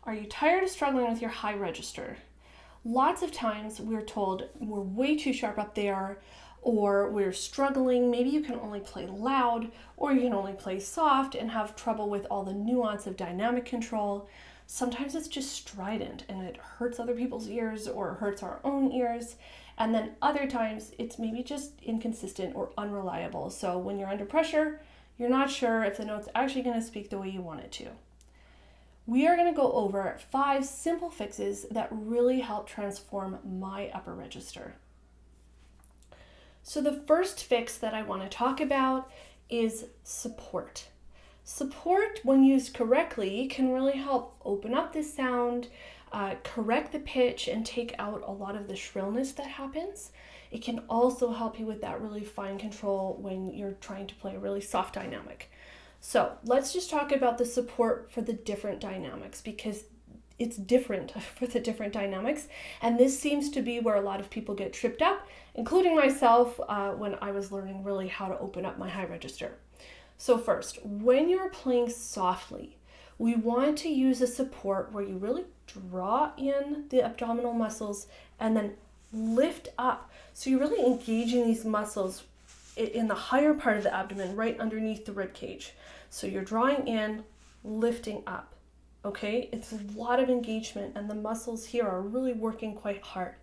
Are you tired of struggling with your high register? Lots of times we're told we're way too sharp up there, or we're struggling. Maybe you can only play loud, or you can only play soft and have trouble with all the nuance of dynamic control. Sometimes it's just strident and it hurts other people's ears or hurts our own ears. And then other times it's maybe just inconsistent or unreliable. So when you're under pressure, you're not sure if the note's actually going to speak the way you want it to. We are going to go over 5 simple fixes that really help transform my upper register. So the first fix that I want to talk about is support. Support, when used correctly, can really help open up the sound, correct the pitch, and take out a lot of the shrillness that happens. It can also help you with that really fine control when you're trying to play a really soft dynamic. So let's just talk about the support for the different dynamics, because it's different for the different dynamics. And this seems to be where a lot of people get tripped up, including myself when I was learning really how to open up my high register. So first, when you're playing softly, we want to use a support where you really draw in the abdominal muscles and then lift up. So you're really engaging these muscles in the higher part of the abdomen, right underneath the rib cage. So you're drawing in, lifting up, okay? It's a lot of engagement, and the muscles here are really working quite hard.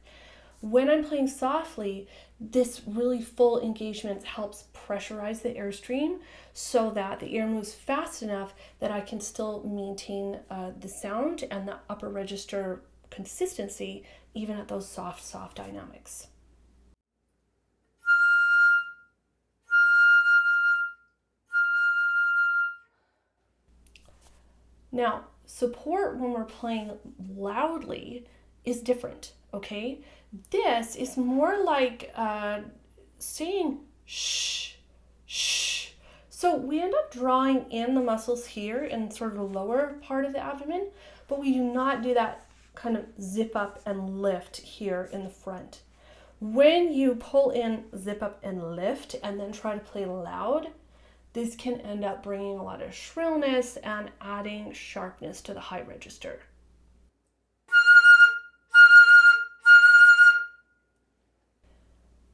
When I'm playing softly, this really full engagement helps pressurize the airstream so that the air moves fast enough that I can still maintain the sound and the upper register consistency even at those soft dynamics. Now, support when we're playing loudly is different, okay? This is more like saying shh, shh. So we end up drawing in the muscles here in sort of the lower part of the abdomen, but we do not do that kind of zip up and lift here in the front. When you pull in, zip up and lift, and then try to play loud, this can end up bringing a lot of shrillness and adding sharpness to the high register.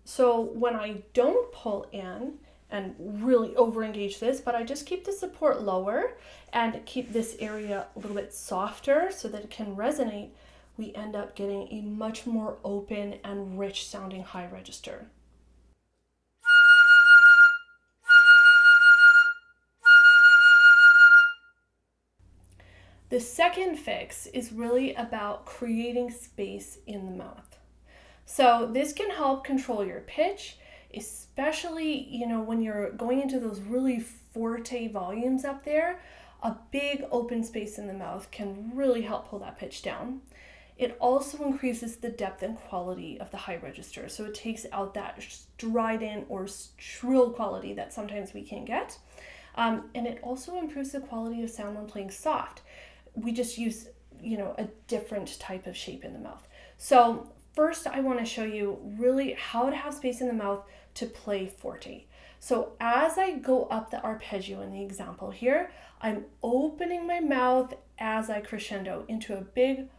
So when I don't pull in and really over-engage this, but I just keep the support lower and keep this area a little bit softer so that it can resonate, we end up getting a much more open and rich sounding high register. The second fix is really about creating space in the mouth. So this can help control your pitch, especially, when you're going into those really forte volumes up there. A big open space in the mouth can really help pull that pitch down. It also increases the depth and quality of the high register. So it takes out that strident or shrill quality that sometimes we can get. And it also improves the quality of sound when playing soft. We just use, a different type of shape in the mouth. So first, I want to show you really how to have space in the mouth to play forte. So as I go up the arpeggio in the example here, I'm opening my mouth as I crescendo into a big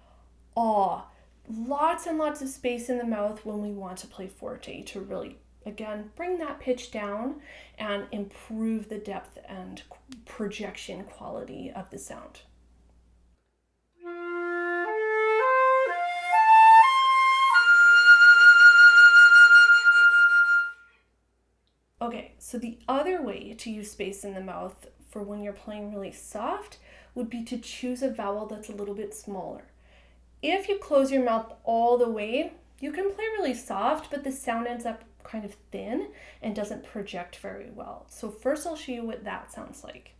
ah. Lots and lots of space in the mouth when we want to play forte to really, again, bring that pitch down and improve the depth and projection quality of the sound. Okay, so the other way to use space in the mouth for when you're playing really soft would be to choose a vowel that's a little bit smaller. If you close your mouth all the way, you can play really soft, but the sound ends up kind of thin and doesn't project very well. So first I'll show you what that sounds like.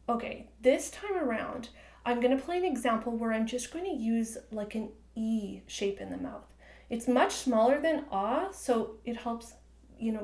Okay, this time around, I'm going to play an example where I'm just going to use like an E shape in the mouth. It's much smaller than ah, so it helps,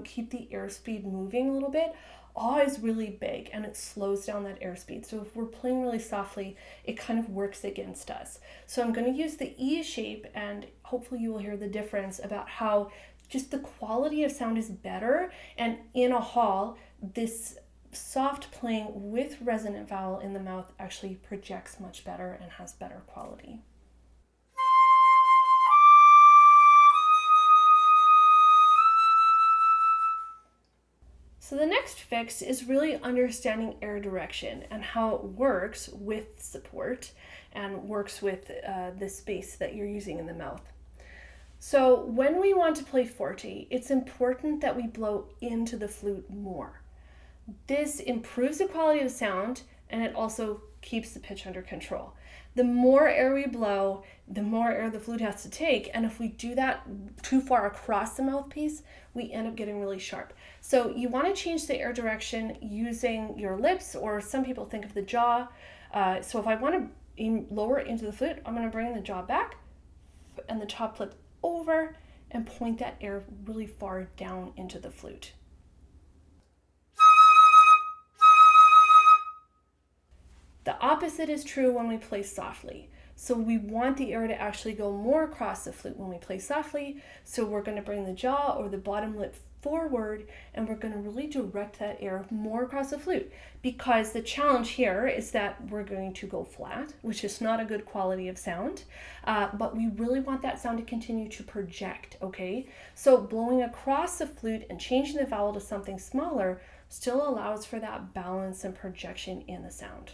keep the airspeed moving a little bit. Ah is really big and it slows down that airspeed. So if we're playing really softly, it kind of works against us. So I'm going to use the E shape, and hopefully you will hear the difference about how just the quality of sound is better. And in a hall, this soft playing with resonant vowel in the mouth actually projects much better and has better quality. So the next fix is really understanding air direction and how it works with support and works with the space that you're using in the mouth. So when we want to play forte, it's important that we blow into the flute more. This improves the quality of the sound, and it also keeps the pitch under control. The more air we blow, the more air the flute has to take, and if we do that too far across the mouthpiece, we end up getting really sharp. So you want to change the air direction using your lips, or some people think of the jaw. So if I want to lower into the flute, I'm going to bring the jaw back and the top lip over and point that air really far down into the flute. The opposite is true when we play softly. So we want the air to actually go more across the flute when we play softly. So we're going to bring the jaw or the bottom lip forward, and we're going to really direct that air more across the flute, because the challenge here is that we're going to go flat, which is not a good quality of sound, but we really want that sound to continue to project, okay? So blowing across the flute and changing the vowel to something smaller still allows for that balance and projection in the sound.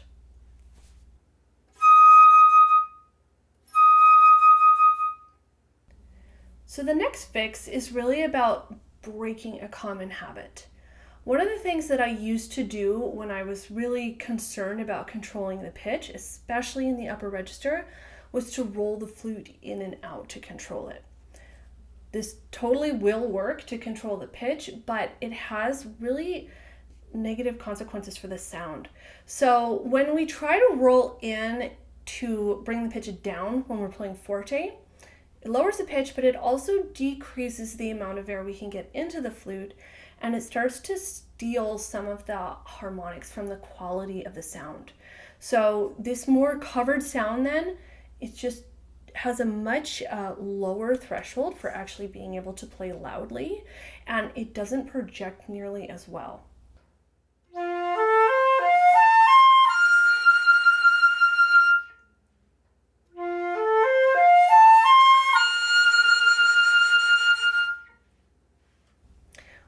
So the next fix is really about breaking a common habit. One of the things that I used to do when I was really concerned about controlling the pitch, especially in the upper register, was to roll the flute in and out to control it. This totally will work to control the pitch, but it has really negative consequences for the sound. So when we try to roll in to bring the pitch down when we're playing forte, it lowers the pitch, but it also decreases the amount of air we can get into the flute, and it starts to steal some of the harmonics from the quality of the sound. So this more covered sound then, it just has a much lower threshold for actually being able to play loudly, and it doesn't project nearly as well.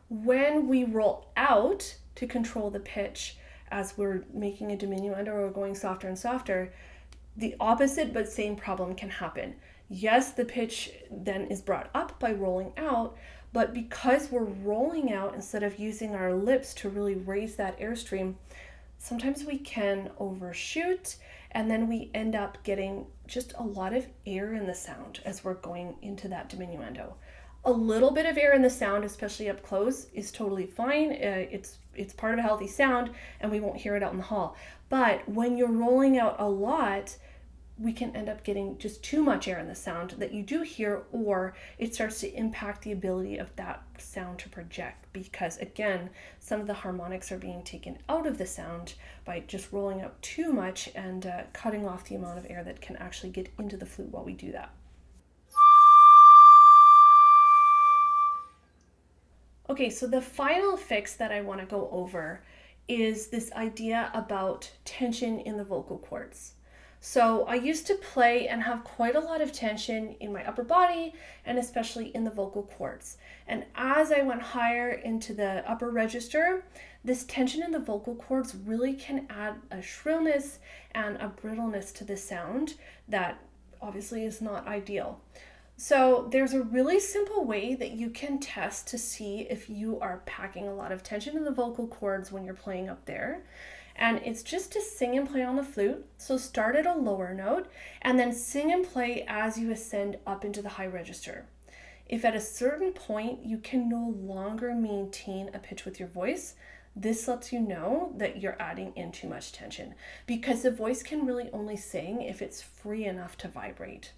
When we roll out to control the pitch as we're making a diminuendo or going softer and softer, the opposite but same problem can happen. Yes, the pitch then is brought up by rolling out, but because we're rolling out instead of using our lips to really raise that airstream, sometimes we can overshoot, and then we end up getting just a lot of air in the sound as we're going into that diminuendo. A little bit of air in the sound, especially up close, is totally fine. It's part of a healthy sound, and we won't hear it out in the hall. But when you're rolling out a lot, we can end up getting just too much air in the sound that you do hear, or it starts to impact the ability of that sound to project, because again, some of the harmonics are being taken out of the sound by just rolling out too much and cutting off the amount of air that can actually get into the flute while we do that. Okay, so the final fix that I want to go over is this idea about tension in the vocal cords. So I used to play and have quite a lot of tension in my upper body and especially in the vocal cords. And as I went higher into the upper register, this tension in the vocal cords really can add a shrillness and a brittleness to the sound that obviously is not ideal. So there's a really simple way that you can test to see if you are packing a lot of tension in the vocal cords when you're playing up there. And it's just to sing and play on the flute. So start at a lower note and then sing and play as you ascend up into the high register. If at a certain point you can no longer maintain a pitch with your voice, this lets you know that you're adding in too much tension, because the voice can really only sing if it's free enough to vibrate.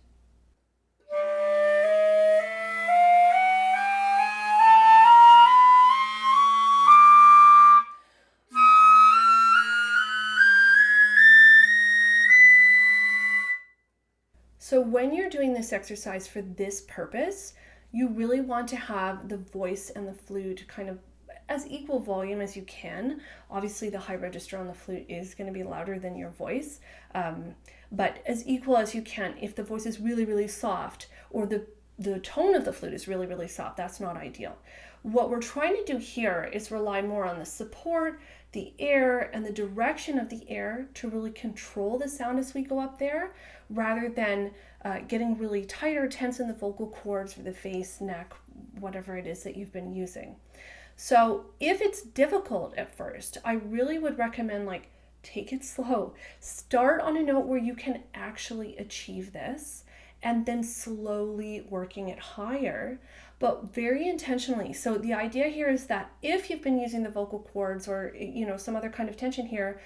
So when you're doing this exercise for this purpose, you really want to have the voice and the flute kind of as equal volume as you can. Obviously, the high register on the flute is going to be louder than your voice, but as equal as you can. If the voice is really, really soft, or the tone of the flute is really, really soft, that's not ideal. What we're trying to do here is rely more on the support, the air, and the direction of the air to really control the sound as we go up there, rather than getting really tight or tense in the vocal cords for the face, neck, whatever it is that you've been using. So if it's difficult at first, I really would recommend take it slow. Start on a note where you can actually achieve this, and then slowly working it higher, but very intentionally. So the idea here is that if you've been using the vocal cords or some other kind of tension here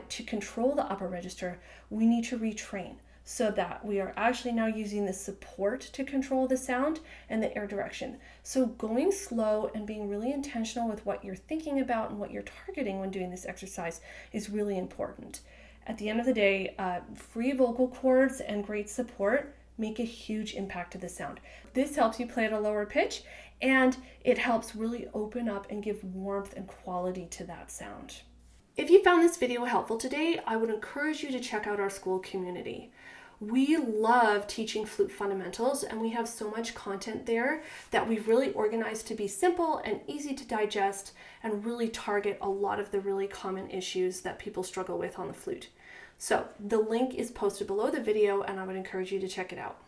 to control the upper register, we need to retrain so that we are actually now using the support to control the sound and the air direction. So going slow and being really intentional with what you're thinking about and what you're targeting when doing this exercise is really important. At the end of the day, free vocal cords and great support make a huge impact to the sound. This helps you play at a lower pitch, and it helps really open up and give warmth and quality to that sound. If you found this video helpful today, I would encourage you to check out our school community. We love teaching flute fundamentals, and we have so much content there that we've really organized to be simple and easy to digest and really target a lot of the really common issues that people struggle with on the flute. So the link is posted below the video, and I would encourage you to check it out.